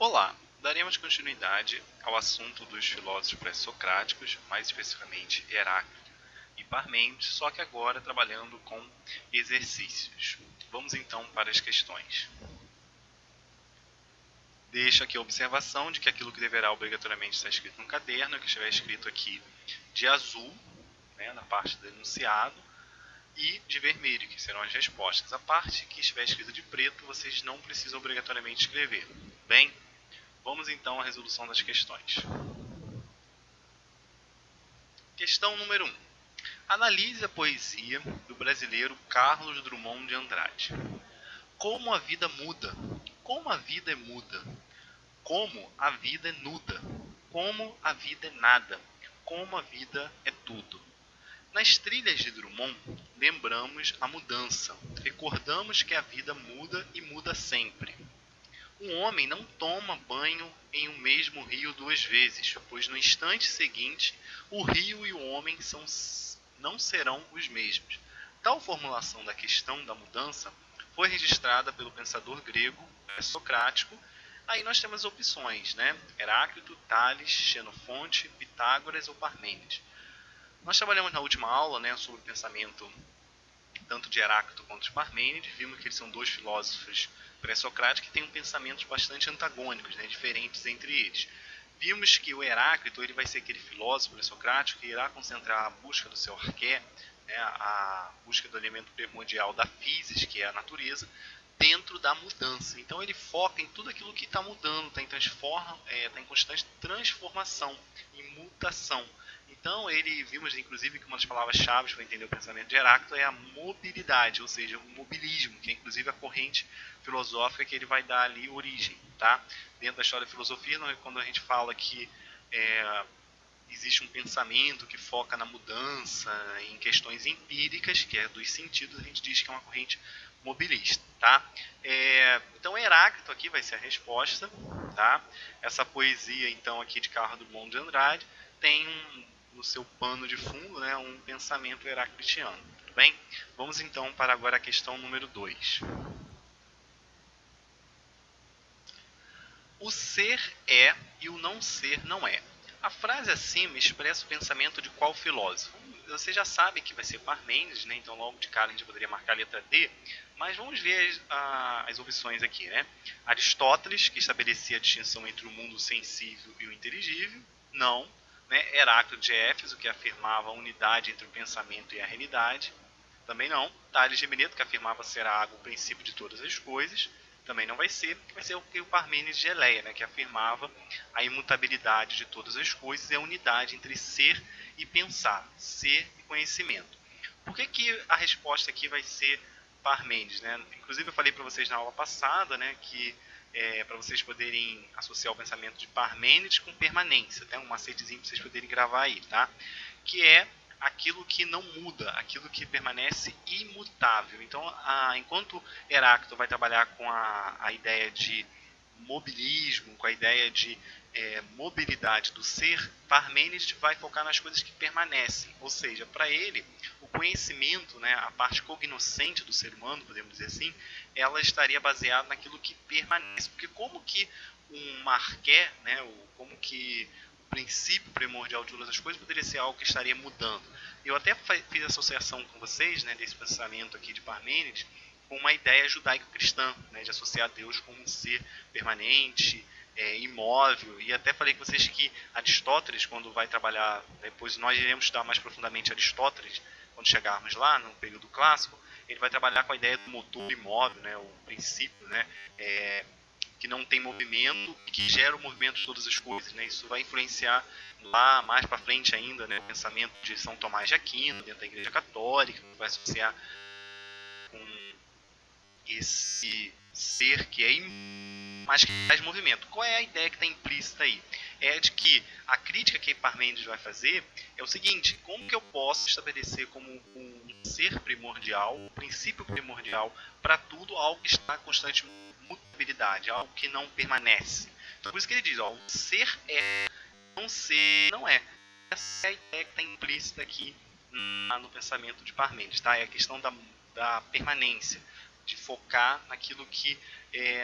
Olá, daremos continuidade ao assunto dos filósofos pré-socráticos, mais especificamente Heráclito e Parmênides, só que agora trabalhando com exercícios. Vamos então para as questões. Deixo aqui a observação de que aquilo que deverá obrigatoriamente estar escrito no caderno é o que estiver escrito aqui de azul, na parte do enunciado, e de vermelho, que serão as respostas. A parte que estiver escrita de preto, vocês não precisam obrigatoriamente escrever. Bem, vamos então à resolução das questões. Questão número 1. Analise a poesia do brasileiro Carlos Drummond de Andrade. Como a vida muda, como a vida é muda, como a vida é nuda, como a vida é nada, como a vida é tudo. Nas trilhas de Drummond, lembramos a mudança, recordamos que a vida muda e muda sempre. Um homem não toma banho em um mesmo rio duas vezes, pois no instante seguinte o rio e o homem não serão os mesmos. Tal formulação da questão da mudança foi registrada pelo pensador grego socrático. Aí nós temos opções, Heráclito, Tales, Xenofonte, Pitágoras ou Parmênides. Nós trabalhamos na última aula, sobre o pensamento tanto de Heráclito quanto de Parmênides. Vimos que eles são dois filósofos pré-socráticos que têm pensamentos bastante antagônicos, diferentes entre eles. Vimos que o Heráclito ele vai ser aquele filósofo pré-socrático que irá concentrar a busca do seu arqué, a busca do elemento primordial da physis, que é a natureza, dentro da mudança. Então ele foca em tudo aquilo que está mudando, está em constante transformação, em mutação. Então vimos inclusive que uma das palavras-chave para entender o pensamento de Heráclito é a mobilidade, ou seja, o mobilismo, que é inclusive a corrente filosófica que ele vai dar ali origem. Tá? Dentro da história da filosofia, quando a gente fala que existe um pensamento que foca na mudança, em questões empíricas, que é dos sentidos, a gente diz que é uma corrente mobilista. Tá? Então Heráclito aqui vai ser a resposta. Tá? Essa poesia então aqui de Carlos Drummond de Andrade tem no seu pano de fundo um pensamento heraclitiano. Tudo bem? Vamos então para agora a questão número 2. O ser é e o não ser não é. A frase acima expressa o pensamento de qual filósofo? Você já sabe que vai ser Parmênides, então logo de cara a gente poderia marcar a letra D, mas vamos ver as opções aqui. Aristóteles, que estabelecia a distinção entre o mundo sensível e o inteligível, não. Heráclito de Éfeso, que afirmava a unidade entre o pensamento e a realidade, também não. Tales de Mileto, que afirmava ser a água o princípio de todas as coisas, também não vai ser o Parmênides de Eleia, que afirmava a imutabilidade de todas as coisas e a unidade entre ser e pensar, ser e conhecimento. Por que a resposta aqui vai ser Parmênides? Inclusive eu falei para vocês na aula passada, que para vocês poderem associar o pensamento de Parmênides com permanência, um macetezinho para vocês poderem gravar aí, tá? Que é aquilo que não muda, aquilo que permanece imutável. Então, enquanto Heráclito vai trabalhar com a ideia de mobilismo, com a ideia de mobilidade do ser, Parmênides vai focar nas coisas que permanecem. Ou seja, para ele, o conhecimento, a parte cognoscente do ser humano, podemos dizer assim, ela estaria baseada naquilo que permanece. Porque como que um arqué, como que o princípio primordial de todas as coisas poderia ser algo que estaria mudando? Eu até fiz associação com vocês, desse pensamento aqui de Parmênides, com uma ideia judaico-cristã, de associar Deus como um ser permanente, imóvel, e até falei com vocês que Aristóteles, quando vai trabalhar, depois nós iremos estudar mais profundamente Aristóteles, quando chegarmos lá, no período clássico, ele vai trabalhar com a ideia do motor imóvel, o princípio, que não tem movimento e que gera o movimento de todas as coisas. Isso vai influenciar lá mais para frente ainda, o pensamento de São Tomás de Aquino, dentro da Igreja Católica, que vai associar com esse ser que é mas que faz movimento. Qual é a ideia que está implícita aí? É de que a crítica que Parmênides vai fazer é o seguinte: como que eu posso estabelecer como um ser primordial, um princípio primordial para tudo, algo que está em constante mutabilidade, algo que não permanece? Então, por isso que ele diz, o ser é, não ser não é. Essa é a ideia que está implícita aqui no pensamento de Parmênides, tá? É a questão da permanência. de focar naquilo que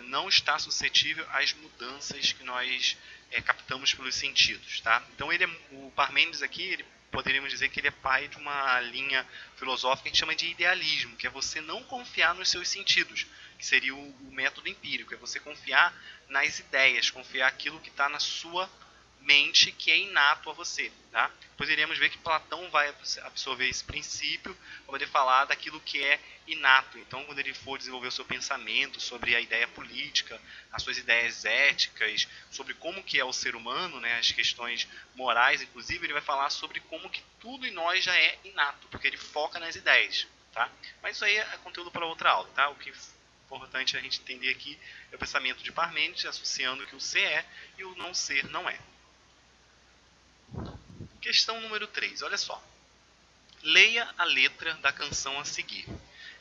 não está suscetível às mudanças que nós captamos pelos sentidos, tá? Então o Parmênides aqui, poderíamos dizer que ele é pai de uma linha filosófica que a gente chama de idealismo, que é você não confiar nos seus sentidos, que seria o método empírico, é você confiar nas ideias, confiar aquilo que está na sua mente, que é inato a você. Tá? Depois iremos ver que Platão vai absorver esse princípio para poder falar daquilo que é inato. Então, quando ele for desenvolver o seu pensamento sobre a ideia política, as suas ideias éticas, sobre como que é o ser humano, né, as questões morais, inclusive, ele vai falar sobre como que tudo em nós já é inato, porque ele foca nas ideias. Tá? Mas isso aí é conteúdo para outra aula. Tá? O que é importante a gente entender aqui é o pensamento de Parmênides, associando que o ser é e o não ser não é. Questão número 3, olha só. Leia a letra da canção a seguir.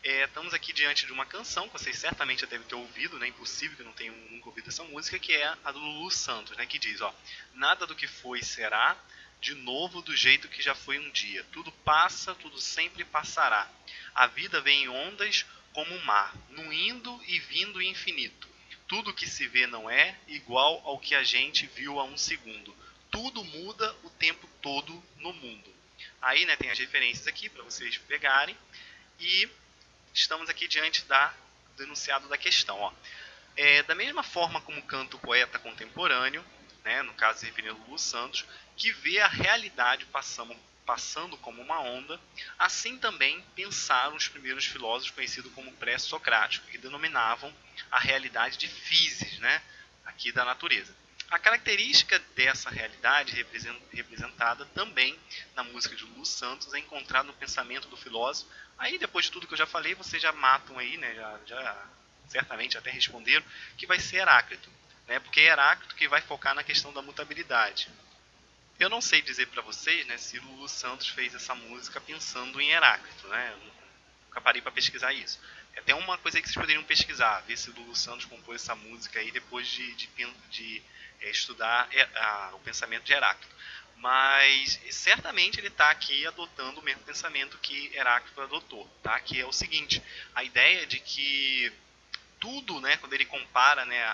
Estamos aqui diante de uma canção que vocês certamente já devem ter ouvido, né? Impossível que não tenham nunca ouvido essa música, que é a do Lulu Santos, né? Que diz, ó, nada do que foi será, de novo do jeito que já foi um dia. Tudo passa, tudo sempre passará. A vida vem em ondas como um mar, no indo e vindo infinito. Tudo que se vê não é igual ao que a gente viu há um segundo. Tudo muda o tempo todo no mundo. Aí, né, tem as referências aqui para vocês pegarem. E estamos aqui diante do enunciado da questão. Ó. Da mesma forma como canta o poeta contemporâneo, né, no caso se referindo a Lulu Santos, que vê a realidade passando como uma onda, assim também pensaram os primeiros filósofos conhecidos como pré-socráticos, que denominavam a realidade de physis, né, aqui da natureza. A característica dessa realidade representada também na música de Lulu Santos é encontrada no pensamento do filósofo. Aí, depois de tudo que eu já falei, vocês já matam aí, né? Já certamente até responderam, que vai ser Heráclito. Né? Porque é Heráclito que vai focar na questão da mutabilidade. Eu não sei dizer para vocês, né, se Lulu Santos fez essa música pensando em Heráclito. Né? Eu nunca parei para pesquisar isso. É até uma coisa que vocês poderiam pesquisar, ver se Lulu Santos compôs essa música aí depois de estudar o pensamento de Heráclito. Mas certamente ele está aqui adotando o mesmo pensamento que Heráclito adotou, tá? Que é o seguinte, a ideia de que tudo, né, quando ele compara, né,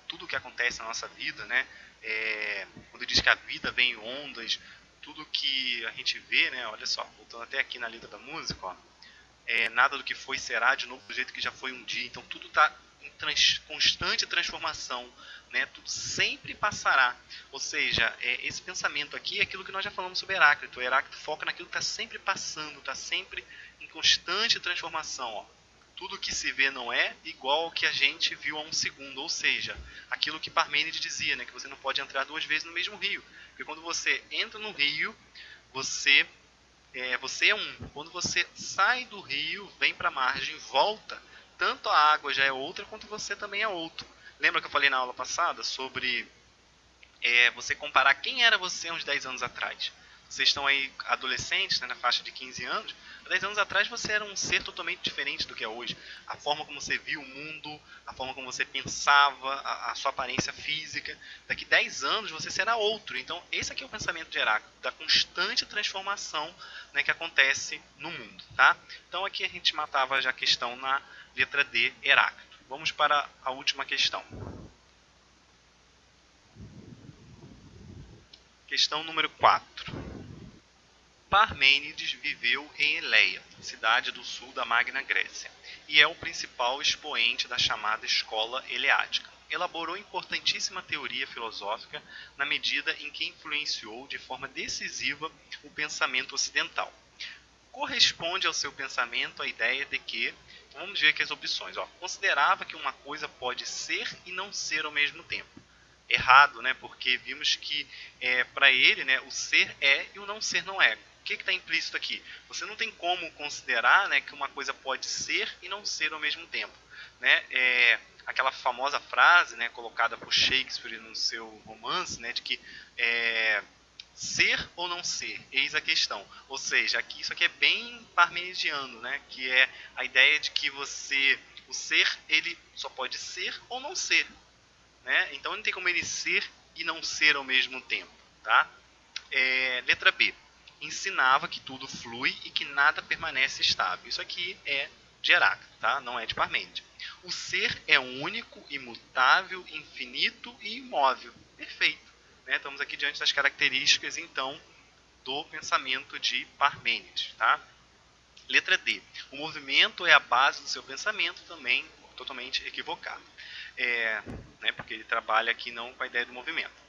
tudo que acontece na nossa vida, né, quando ele diz que a vida vem em ondas, tudo que a gente vê, né, olha só, voltando até aqui na letra da música, ó, nada do que foi será de novo do jeito que já foi um dia. Então tudo está em constante transformação, né? Tudo sempre passará. Ou seja, esse pensamento aqui é aquilo que nós já falamos sobre Heráclito. O Heráclito foca naquilo que está sempre passando, está sempre em constante transformação. Ó. Tudo que se vê não é igual ao que a gente viu há um segundo. Ou seja, aquilo que Parmênides dizia, né? Que você não pode entrar 2 vezes no mesmo rio. Porque quando você entra no rio, você é um. Quando você sai do rio, vem para a margem, volta, tanto a água já é outra, quanto você também é outro. Lembra que eu falei na aula passada sobre você comparar quem era você há uns 10 anos atrás? Vocês estão aí adolescentes, né, na faixa de 15 anos. Há 10 anos atrás você era um ser totalmente diferente do que é hoje. A forma como você via o mundo, a forma como você pensava, a sua aparência física. Daqui 10 anos você será outro. Então esse aqui é o pensamento de Heráclito, da constante transformação, né, que acontece no mundo. Tá? Então aqui a gente matava já a questão na letra D, Heráclito. Vamos para a última questão. Questão número 4. Parmênides viveu em Eleia, cidade do sul da Magna Grécia, e é o principal expoente da chamada Escola Eleática. Elaborou importantíssima teoria filosófica na medida em que influenciou de forma decisiva o pensamento ocidental. Corresponde ao seu pensamento a ideia de que, vamos ver aqui as opções, considerava que uma coisa pode ser e não ser ao mesmo tempo. Errado, né? Porque vimos que para ele, né, o ser é e o não ser não é. O que está implícito aqui? Você não tem como considerar, né, que uma coisa pode ser e não ser ao mesmo tempo. Né? Aquela famosa frase, né, colocada por Shakespeare no seu romance, né, de que ser ou não ser, eis a questão. Ou seja, aqui, isso aqui é bem parmenidiano, né, que é a ideia de que o ser, ele só pode ser ou não ser. Né? Então não tem como ele ser e não ser ao mesmo tempo. Tá? Letra B. Ensinava que tudo flui e que nada permanece estável. Isso aqui é de Heráclito, tá? Não é de Parmênides. O ser é único, imutável, infinito e imóvel. Perfeito. Né? Estamos aqui diante das características, então, do pensamento de Parmênides. Tá? Letra D. O movimento é a base do seu pensamento, também totalmente equivocado. Né, porque ele trabalha aqui não com a ideia do movimento.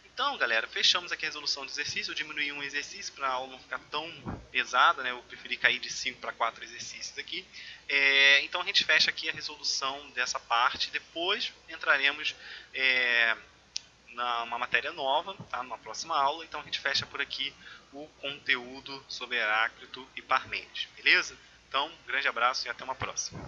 Então, galera, fechamos aqui a resolução do exercício. Eu diminuí um exercício para a aula não ficar tão pesada, né? Eu preferi cair de 5 para 4 exercícios aqui. Então, a gente fecha aqui a resolução dessa parte. Depois entraremos numa matéria nova, tá? Numa próxima aula. Então, a gente fecha por aqui o conteúdo sobre Heráclito e Parmênides, beleza? Então, um grande abraço e até uma próxima.